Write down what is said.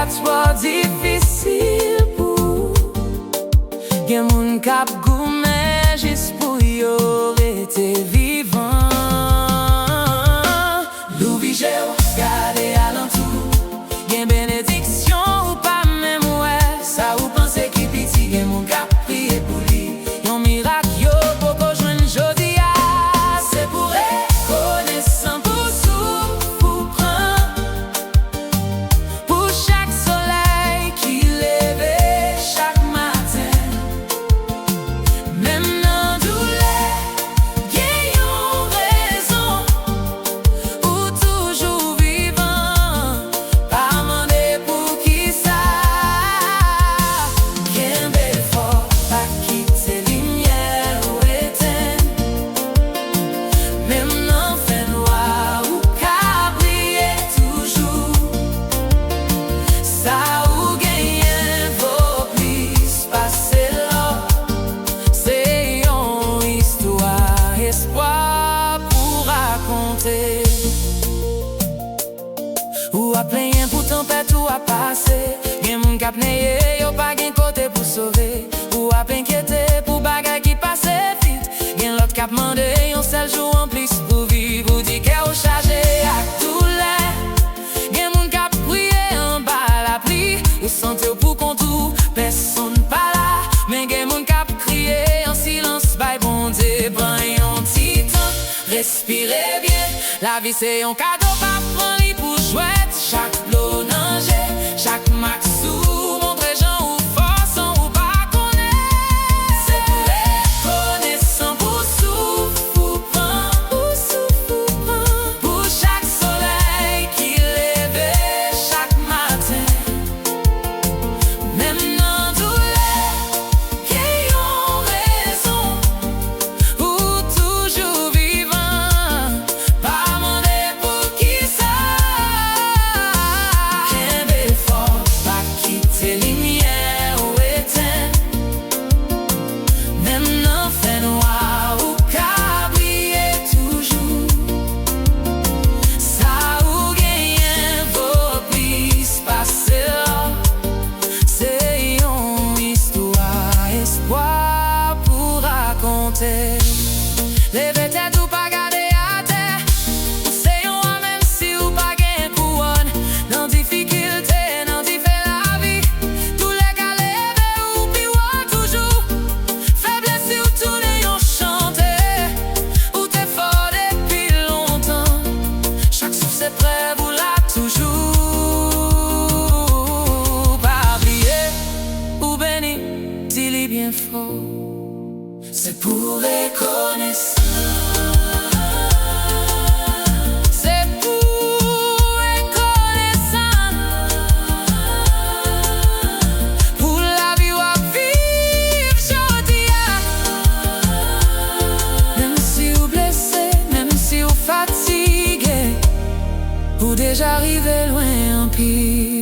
trop difficile pour gen moun k'ap goumen juste pour yo rete vivant. Louvi ou gade alentour, gen bénédiction ou pas même ouais. Ça ou pense ki piti gen moun k'ap priye pour li. Yon miracle yo poko jwenn jodi a. C'est pour reconnaissant pour sou pour prendre, pour chaque soleil qui lève chaque matin. Même dans douleur, gen yon raison ou toujours vivant. Pas mandé pour qui ça. Kembe fort, pas quitter lumière ou éteindre. Même dans fait noir ou ka briller toujours. Ça ou gagne vaut plus passer là. C'est yon histoire, espoir pour raconter. Ou a plein pour tempête ou a passer. Gen moun k'ap neye, yo pa gen côté pour sauver. Ou a inquiété pour bagay qui passe vite. Gen l'autre k'ap mande yon seul jour en plus pour vivre. Ou di ke ou chargé ak douleur. Gen moun k'ap priye en bas la pluie. Ou sente ou pour kontou, personne pas là. Men gen moun k'ap crié en silence. Bay bon Dieu, pran yon ti temps, respirez bien. La vie c'est yon cadeau, pas pran li pour chouette. Chaque flot nanje, chaque max sou montre jan ou façon ou pas connaît. C'est pour reconnaissant pour souffle ou prend, pour chaque soleil qui lève chaque matin. Même dans douleur, gen yon raison ou toujours vivant. Pas mandé pour qui ça. Kembe fort, pas quitter lumière ou éteindre. Même dans fait noir ou ka briller toujours. Ça ou gagne vaut plus passer là. C'est yon histoire, espoir pour raconter. Leve tête ou pas garder à terre. C'est yon a même si ou pas gen couronne. Dans difficulté, dans fait la vie. Tous les cas leve ou pi ou toujours. Faiblesse ou tourne yon chante. Ou t'es fort depuis longtemps. Chaque souffle c'est prêt pour là toujours. Pas oublier ou béni, s'il est bien fort. C'est pour reconnaissance. C'est pour reconnaissance. Pour la vie ou à vivre jodi a. Même si ou blessé, même si ou fatigué, ou déjà arrivé loin en pire.